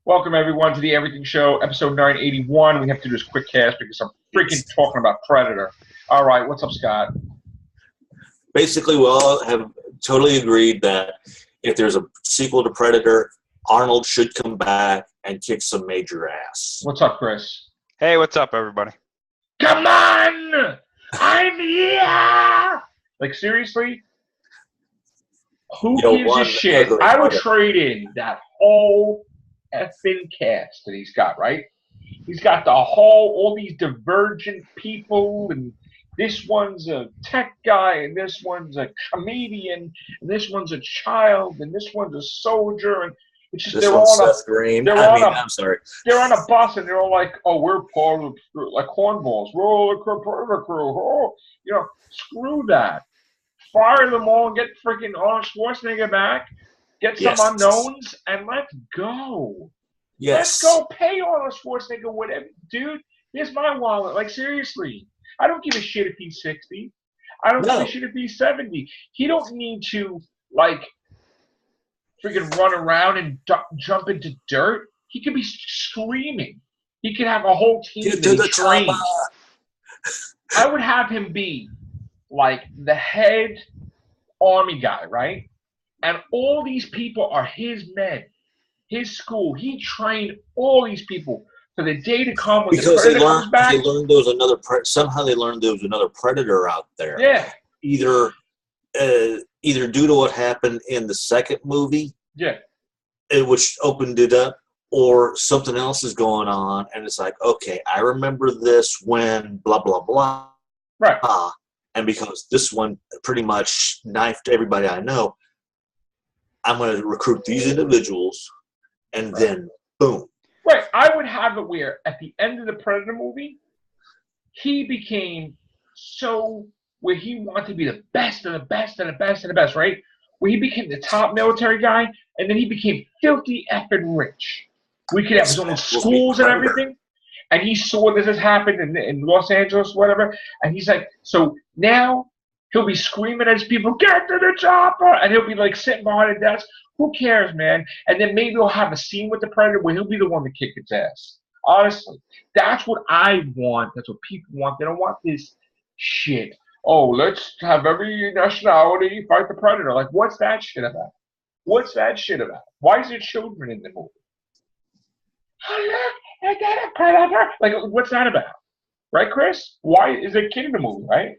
Welcome, everyone, to the Everything Show, episode 981. We have to do this quick cast because I'm freaking talking about Predator. All right, what's up, Scott? Basically, we all have totally agreed that if there's a sequel to Predator, Arnold should come back and kick some major ass. What's up, Chris? Hey, what's up, everybody? Come on! I'm here! Like, seriously? Who gives a shit? I would trade in that whole effing cast that he's got, right? He's got all these divergent people, and this one's a tech guy, and this one's a comedian, and this one's a child, and this one's a soldier, and it's just they're on Seth Green. I'm sorry. They're on a bus, and they're all like, "Oh, we're part of like cornballs. We're all a Predator crew." Oh, screw that. Fire them all and get freaking Arnold Schwarzenegger back. Get some unknowns, and let's go. Yes. Let's go pay Arnold Schwarzenegger whatever. Dude, here's my wallet. Like, seriously. I don't give a shit if he's 60. I don't give a shit if he's 70. He don't need to, like, freaking run around and jump into dirt. He could be screaming. He could have a whole team that he trains. I would have him be, like, the head army guy, right? And all these people are his men, his school. He trained all these people for the day to come when the Predator comes back. Somehow they learned there was another Predator out there. Yeah. Either due to what happened in the second movie, which opened it up, or something else is going on, and it's like, okay, I remember this when blah blah blah. Right. And because this one pretty much knifed everybody I know, I'm going to recruit these individuals, and then boom. Right. I would have it where at the end of the Predator movie, he became where he wanted to be the best of the best of the best of the best, right? Where he became the top military guy, and then he became filthy effing rich. We could have his own schools and everything. And he saw this has happened in Los Angeles, whatever. And he's like, so now he'll be screaming at his people, "Get to the chopper!" And he'll be like sitting behind a desk. Who cares, man? And then maybe he'll have a scene with the Predator where he'll be the one to kick its ass. Honestly, that's what I want. That's what people want. They don't want this shit. Oh, let's have every nationality fight the Predator. Like, what's that shit about? What's that shit about? Why is there children in the movie? Oh, look, I got a Predator. Like, what's that about? Right, Chris? Why is there a kid in the movie, right?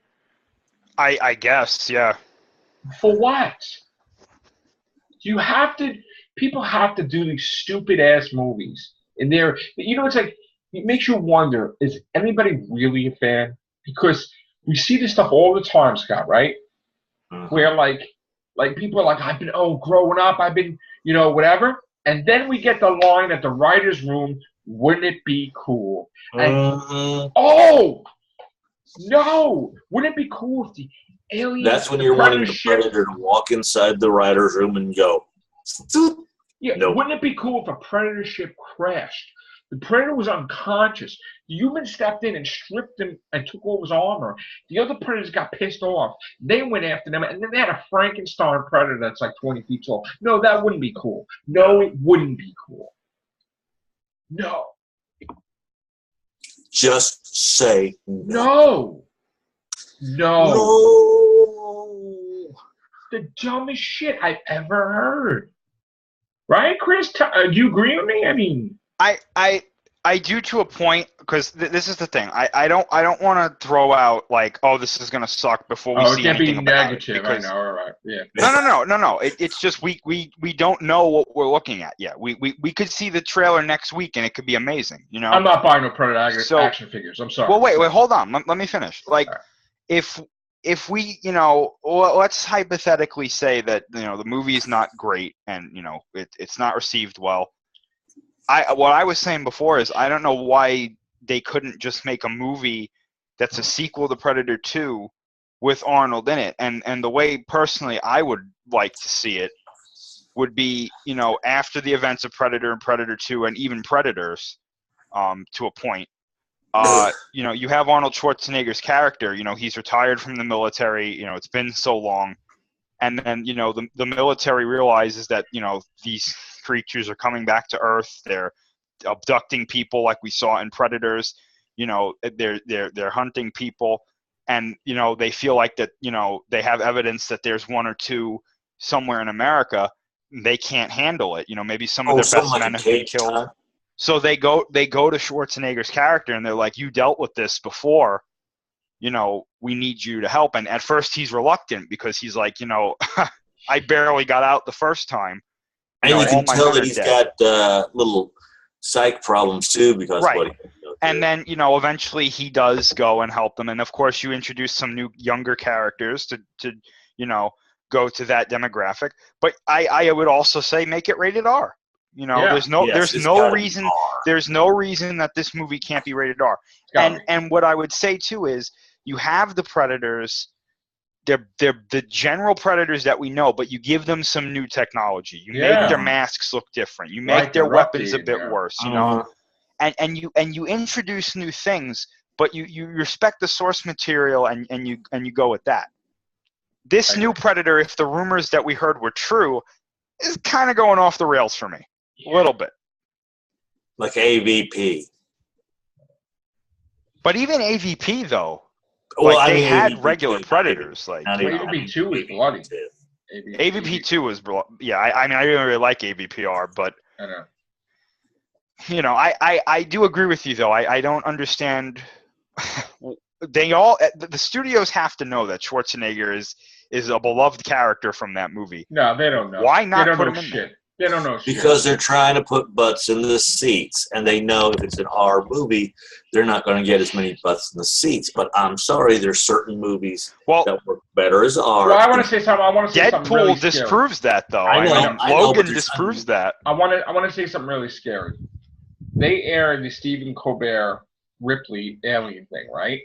I guess, yeah. For what? People have to do these stupid ass movies. And it's like, it makes you wonder, is anybody really a fan? Because we see this stuff all the time, Scott, right? Where like people are like, growing up, I've been, whatever. And then we get the line at the writer's room, wouldn't it be cool? And, no! Wouldn't it be cool if the alien... That's when you're wanting the Predator to walk inside the writer's room and go... Yeah, nope. Wouldn't it be cool if a Predator ship crashed? The Predator was unconscious. The human stepped in and stripped him and took all his armor. The other Predators got pissed off. They went after them, and then they had a Frankenstein Predator that's like 20 feet tall. No, that wouldn't be cool. No, it wouldn't be cool. No. Just say no. No. No. The dumbest shit I've ever heard. Right, Chris? Do you agree with me? I mean, I do to a point, because this is the thing. I don't want to throw out like, oh, this is gonna suck before we see anything about it. I know, all right, yeah. No. It's just we don't know what we're looking at yet. We could see the trailer next week and it could be amazing. I'm not buying no Predator action figures. I'm sorry. Well, wait, hold on. Let me finish. Like, right. If we, let's hypothetically say that, the movie is not great and, it's not received well. What I was saying before is I don't know why they couldn't just make a movie that's a sequel to Predator 2 with Arnold in it. And the way, personally, I would like to see it would be, after the events of Predator and Predator 2 and even Predators, to a point. You have Arnold Schwarzenegger's character, he's retired from the military, it's been so long. And then, the military realizes that, these creatures are coming back to Earth. They're abducting people like we saw in Predators. You know, they're hunting people, and you know they feel like that. You know, they have evidence that there's one or two somewhere in America. They can't handle it. You know, maybe some of their best men have been killed. Time. So they go to Schwarzenegger's character and they're like, "You dealt with this before. You know, we need you to help." And at first he's reluctant because he's like, you know, I barely got out the first time. And you can tell that he's got little psych problems too because right. What he and then, you know, eventually he does go and help them. And of course you introduce some new younger characters to you know, go to that demographic. But I would also say make it rated R. You know, there's no reason that this movie can't be rated R. And what I would say too is you have the Predators. They're the general Predators that we know, but you give them some new technology. You make their masks look different. You make their weapons a bit worse. You know, and you introduce new things, but you respect the source material and you go with that. This new Predator, if the rumors that we heard were true, is kind of going off the rails for me a little bit. Like AVP. But even AVP though. Well, they had AVP regular Predators. Like AVP2 was bloody. AVP2 was I mean, I didn't really like AVPR, but I know. You know, I do agree with you though. I don't understand. The studios have to know that Schwarzenegger is a beloved character from that movie. No, they don't know. Why not put him in there? They don't know shit. Because they're trying to put butts in the seats, and they know if it's an R movie, they're not going to get as many butts in the seats. But I'm sorry, there's certain movies that work better as R. Well, I want to say something. Deadpool disproves that, though. I know, Logan disproves that. I want to say something really scary. They aired the Stephen Colbert Ripley alien thing, right?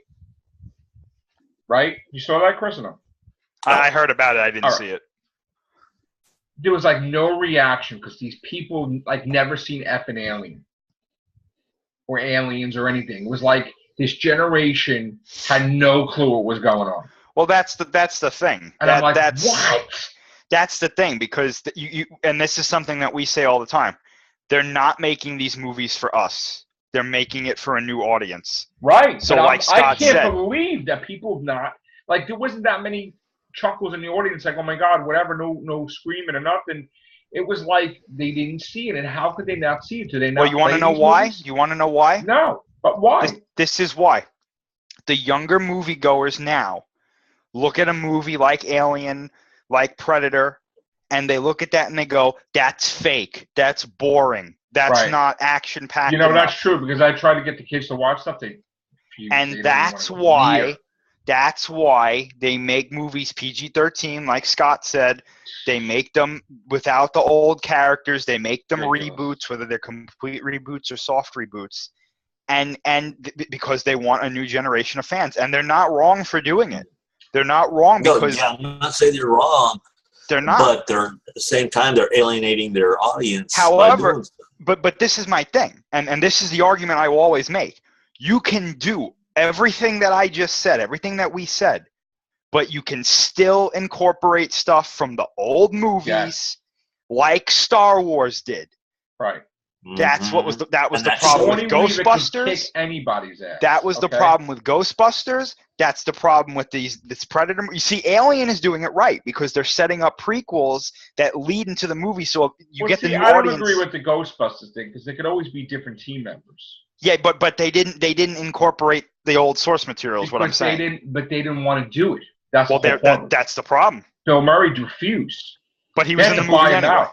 Right? You saw that, Chris, or no? I heard about it. I didn't see it. There was like no reaction because these people like never seen effing Alien or Aliens or anything. It was like this generation had no clue what was going on. Well, that's the thing. And I'm like, what? That's the thing because you and this is something that we say all the time. They're not making these movies for us. They're making it for a new audience. Right. So like Scott said, I can't believe that people have not like there wasn't that many chuckles in the audience like, oh my God, whatever, no screaming or nothing. It was like they didn't see it, and how could they not see it? Do they not? Well, you want to know why? Movies? You want to know why? No, but why? This is why. The younger moviegoers now look at a movie like Alien, like Predator, and they look at that and they go, that's fake. That's boring. That's not action-packed. You know, enough. That's true, because I try to get the kids to watch stuff. That's why they make movies PG-13, like Scott said. They make them without the old characters. They make them reboots, whether they're complete reboots or soft reboots, and because they want a new generation of fans. And they're not wrong for doing it. They're not wrong because I'm not saying they're wrong. They're not. But they're at the same time they're alienating their audience. However, but this is my thing, and this is the argument I will always make. You can do everything that I just said, everything that we said, but you can still incorporate stuff from the old movies like Star Wars did. Right. That's what was the problem with Ghostbusters. Kick anybody's ass. That was the problem with Ghostbusters. That's the problem with this Predator. You see, Alien is doing it right because they're setting up prequels that lead into the movie, so you get the new audience. I don't agree with the Ghostbusters thing because there could always be different team members. Yeah, but they didn't incorporate the old source material. Is what I'm saying. They didn't want to do it. That's that's the problem. Bill Murray refused. But he was in the movie anyway.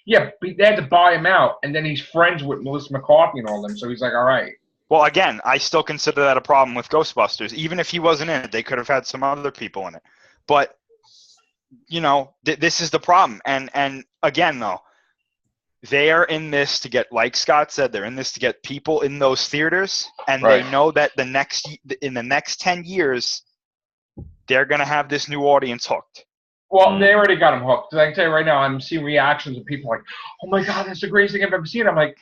Yeah, but they had to buy him out, and then he's friends with Melissa McCarthy and all them, so he's like, all right. Well, again, I still consider that a problem with Ghostbusters. Even if he wasn't in it, they could have had some other people in it. But, you know, this is the problem. And again, though, they are in this to get, like Scott said, they're in this to get people in those theaters, and they know that in the next 10 years, they're going to have this new audience hooked. Well, they already got him hooked. I can tell you right now, I'm seeing reactions of people like, "Oh my God, that's the greatest thing I've ever seen." I'm like,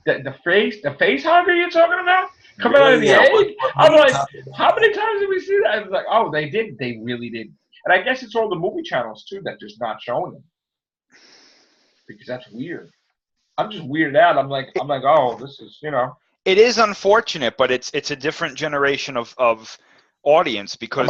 "The face hugger you're talking about coming out of the egg?" I'm like, "How many times did we see that?" I was like, "Oh, they did. They really did." And I guess it's all the movie channels too that just not showing them because that's weird. I'm just weirded out. I'm like, oh, this is, you know. It is unfortunate, but it's a different generation of audience because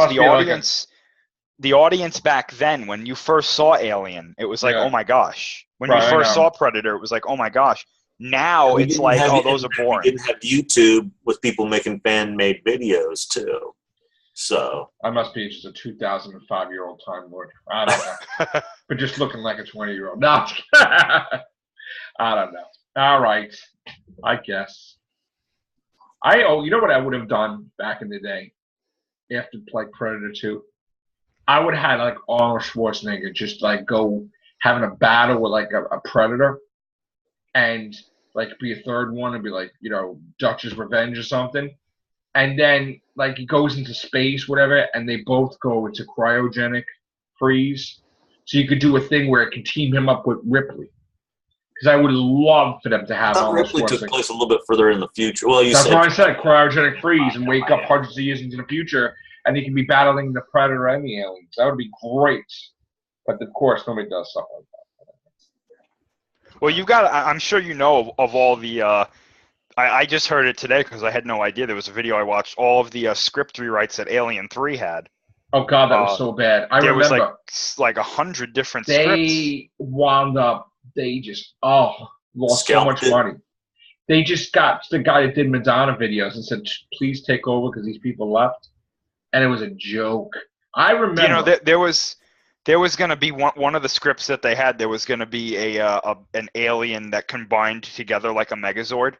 the audience back then, when you first saw Alien, it was like, oh my gosh. When you first saw Predator, it was like, oh my gosh. Now it's like, oh, those are boring. We didn't have YouTube with people making fan-made videos too. So I must be just a 2005-year-old Time Lord. I don't know. But just looking like a 20-year-old. No. I don't know. All right. I guess. You know what I would have done back in the day after like Predator 2? I would have had like Arnold Schwarzenegger just like go having a battle with like a Predator and like be a third one and be like, you know, Dutch's Revenge or something. And then like he goes into space, whatever, and they both go into cryogenic freeze. So you could do a thing where it could team him up with Ripley. Because I would love for them to have Arnold Ripley took place a little bit further in the future. Well, that's what I said, cryogenic freeze, and wake up hundreds of years into the future, and he can be battling the Predator and the aliens. That would be great. But of course, nobody does stuff like that. Well, you've got. I'm sure you know of all the. I just heard it today because I had no idea. There was a video I watched. All of the script rewrites that Alien 3 had. Oh God, that was so bad. I remember. There was like 100 different scripts. They wound up. They just lost so much money. They just got the guy that did Madonna videos and said, "Please take over," because these people left, and it was a joke. I remember. You know, there was going to be one of the scripts that they had. There was going to be an alien that combined together like a Megazord.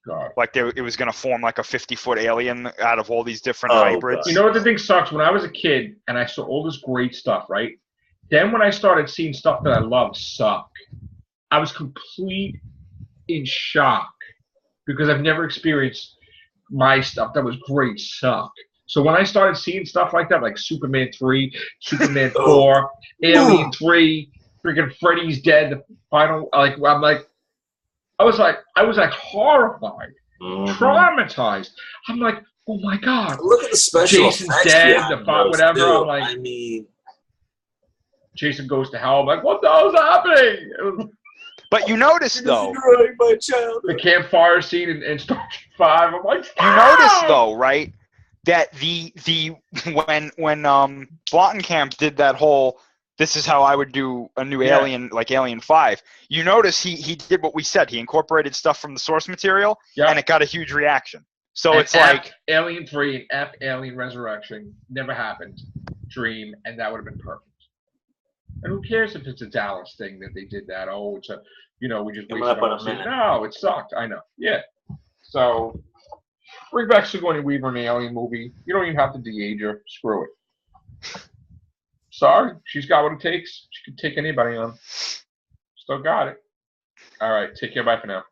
God. Like it was going to form like a 50-foot alien out of all these different hybrids. You know what the thing sucks? When I was a kid and I saw all this great stuff, right? Then when I started seeing stuff that I loved suck, I was complete in shock because I've never experienced my stuff that was great suck. So when I started seeing stuff like that, like Superman 3, Superman 4, Alien 3, freaking Freddy's Dead, the final, like I'm like, I was like horrified, traumatized. I'm like, oh my God. Look at the special Jason's effects dead, the whatever. Too. I'm like, I mean, Jason goes to hell. I'm like, what the hell's happening? But you notice though, the campfire scene in Star Trek 5. I'm like, you notice though, right? That when Blottenkamp did that whole, this is how I would do a new Alien, like Alien 5. You notice he did what we said. He incorporated stuff from the source material, and it got a huge reaction. So it's like Alien 3 and F Alien Resurrection never happened. Dream, and that would have been perfect. And who cares if it's a Dallas thing that they did that? Oh, it's a, you know, we just wasted a minute. No, it sucked. I know. Yeah. So bring back Sigourney Weaver in the Alien movie. You don't even have to de-age her. Screw it. Sorry, she's got what it takes. She can take anybody on. Still got it. All right, take care. Bye for now.